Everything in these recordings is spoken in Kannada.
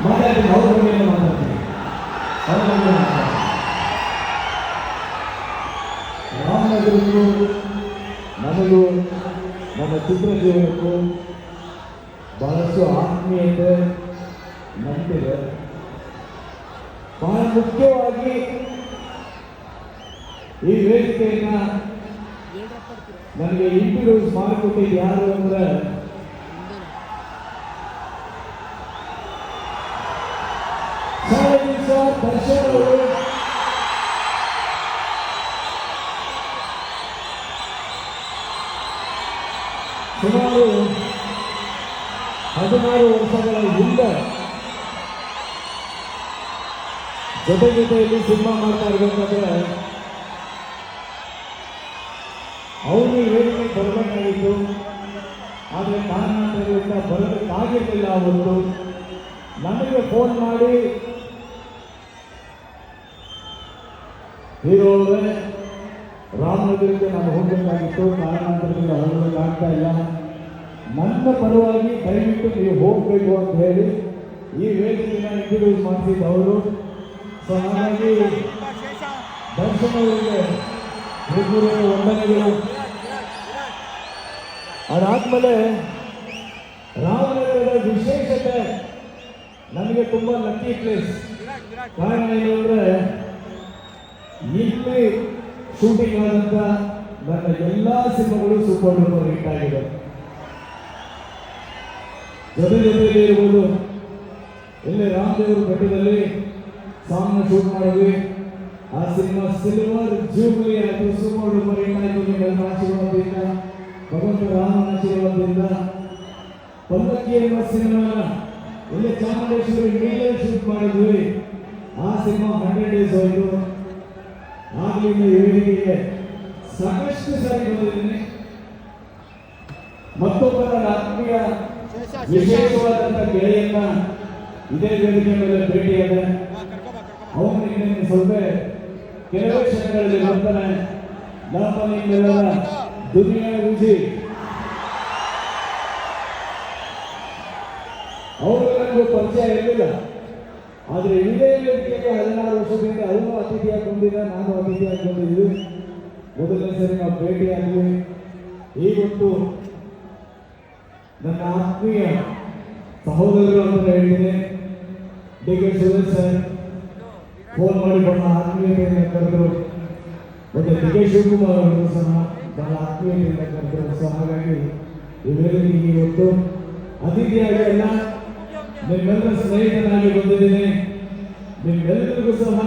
ಮಾತಾಡ್ತೀನಿ, ಅವ್ರ ಬಗ್ಗೆ ಮಾತಾಡ್ತೀನಿ. ರಾಮನಗರಕ್ಕೂ ನನಗೂ ನಮ್ಮ ಚಿತ್ರಜೀವನಕ್ಕೂ ಬಹಳಷ್ಟು ಆತ್ಮೀಯತೆ ನಂಬಿದೆ. ಬಹಳ ಮುಖ್ಯವಾಗಿ ಈ ವೇದಿಕೆಯನ್ನ ನನಗೆ ಇಂಟ್ರೊಡ್ಯೂಸ್ ಮಾಡಿಕೊಟ್ಟಿದ್ದು ಯಾರು ಅಂದ್ರೆ ದರ್ಶನ್ ಅವರು. ಸುಮಾರು 16 ವರ್ಷಗಳ ಹಿಂದೆ ಜೊತೆಯಲ್ಲಿ ಸಿನಿಮಾ ಮಾಡ್ತಾ ಇರಬೇಕಾದ್ರೆ ಅವರು ವೇದಿಕೆ ಬರಬೇಕಾಗಿತ್ತು. ಆದರೆ ಕಾರಣಾಂತರದಿಂದ ಬರಬೇಕಾಗಿರಲಿಲ್ಲ. ಅವರು ನನಗೆ ಫೋನ್ ಮಾಡಿ, ಹೀರೋ ಅವರೇ, ರಾಮನಗರಕ್ಕೆ ನಾನು ಹೋಗಬೇಕಾಗಿತ್ತು, ಕಾರಣಾಂತರದಿಂದ ಹೋಗಬೇಕಾಗ್ತಾ ಇಲ್ಲ, ನನ್ನ ಪರವಾಗಿ ದಯವಿಟ್ಟು ನೀವು ಹೋಗಬೇಕು ಅಂತ ಹೇಳಿ ಈ ವೇದಿಕೆಯನ್ನು ಇಂಟ್ರೊಡ್ಯೂಸ್ ಮಾಡಿಸಿದ್ದು ಅವರು. ಸೊ ಹಾಗಾಗಿ ದರ್ಶನ್ ಅವರಿಗೆ ವಂದನೆಗಳು. ಅದಾದ್ಮೇಲೆ ರಾಮನಗರದ ವಿಶೇಷತೆ ನನಗೆ ತುಂಬಾ ಲಕ್ಕಿ ಪ್ಲೇಸ್. ಕಾರಣ ಏನಂದ್ರೆ ಇಲ್ಲಿ ಶೂಟಿಂಗ್ ಆದಂತ ನನ್ನ ಎಲ್ಲಾ ಸಿನಿಮಾಗಳು ಸೂಪರ್ ಡೂಪರ್ ಹಿಟ್ ಆಗಿದೆ. ಜೊತೆಯಲ್ಲಿ ಇರ್ಬೋದು, ಇಲ್ಲಿ ರಾಮದೇವ್ರ ಬೆಟ್ಟದಲ್ಲಿ ಸಾಂಗ್ ಶೂಟ್ ಮಾಡಿದ್ವಿ. ಆ ಸಿನಿಮಾ ಸಿಲ್ವರ್ ಜೂಬ್ಲಿ ಆಯಿತು, ಸೂಪರ್ ಡೂಪರ್ ಹಿಟ್ ಆಯಿತು. ನಿಮ್ಮೆಲ್ಲ ಆಶೀರ್ವಾದದಿಂದ, ಭಗವಂತ ರಾಮನ ಆಶೀರ್ವಾದದಿಂದ ಪಲ್ಲಕ್ಕಿ ಎಂಬ ಸಿನಿಮಾ ಇಲ್ಲಿ ಚಾಮುಂಡೇಶ್ವರಿ ಮೇಲೆ ಶೂಟ್ ಮಾಡಿದ್ವಿ. ಆ ಸಿನಿಮಾ 100 days ಹೋಯಿತು. ಆಗಲಿಂದ ವೇದಿಕೆಗೆ ಸಾಕಷ್ಟು ಸಾರಿ ಬಂದಿದ್ದೀನಿ. ಮತ್ತೊಬ್ಬ ನನ್ನ ಆತ್ಮೀಯ ವಿಶೇಷವಾದಂಥ ಗೆಳೆಯನ್ನ ಇದೇ ವೇದಿಕೆ ಮೇಲೆ ಭೇಟಿಯಾದ. ಅವನಿಗೆ ಸ್ವಲ್ಪ ಕೆಲವೇ ಕ್ಷಣಗಳಲ್ಲಿ ಬರ್ತಾನೆ. ನಮ್ಮ ನಿಮ್ಮೆಲ್ಲರ ದುನಿಯಾ ರುಚಿ. ಅವರು ನನಗೂ ಪರಿಚಯ ಇರಲಿಲ್ಲ. ಆದರೆ ಇದೇ ವೇದಿಕೆಗೆ 16 ವರ್ಷದಿಂದ ಅವನು ಅತಿಥಿಯಾಗಿ ಬಂದಿದ್ದ, ನಾನು ಅತಿಥಿಯಾಗಿ ಬಂದಿದ್ವಿ. ಮೊದಲನೇ ಸರಿ ನಾವು ಭೇಟಿಯಾದ್ವಿ. ಈಗೊಂದು ನನ್ನ ಆತ್ಮೀಯ ಸಹೋದರರು ಅಂತ ಹೇಳ್ತೀನಿ. ಡಿ.ಕೆ. ಸುರೇಶ್ ಸರ್ ಫೋನ್ ಮಾಡಿ ಬಹಳ ಆತ್ಮೀಯತೆಯಿಂದ ಕರೆದರು. ಮತ್ತೆ ಡಿ.ಕೆ. ಶಿವಕುಮಾರ್ ಅವರು ಸಹ ಬಹಳ ಆತ್ಮೀಯತೆಯಿಂದ ಕರೆದರು. ಸೊ ಹಾಗಾಗಿ ಈ ವೇದಿಕೆಗೆ ಇವತ್ತು ಅತಿಥಿಯಾಗಿ ಅಲ್ಲ, ನಿಮ್ಮೆಲ್ಲರ ಸ್ನೇಹಿತನಾಗಿ ಬಂದಿದ್ದೀನಿ. ನಿಮ್ಮೆಲ್ಲರಿಗೂ ಸಹ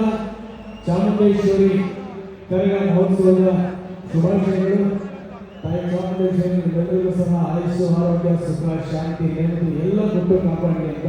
ಚಾಮುಂಡೇಶ್ವರಿ ಕರಗ ಮಹೋತ್ಸವದ ಶುಭಾಶಯಗಳು. ತಾಯಿ ಚಾಮುಂಡೇಶ್ವರಿ ನಿಮ್ಮೆಲ್ಲರಿಗೂ ಸಹ ಆಯುಷ್ಯ, ಆರೋಗ್ಯ, ಸುಖ, ಶಾಂತಿ, ನೆಮ್ಮದಿ ಎಲ್ಲ ಕೊಟ್ಟು ಕಾಪಾಡಲಿ ಅಂತ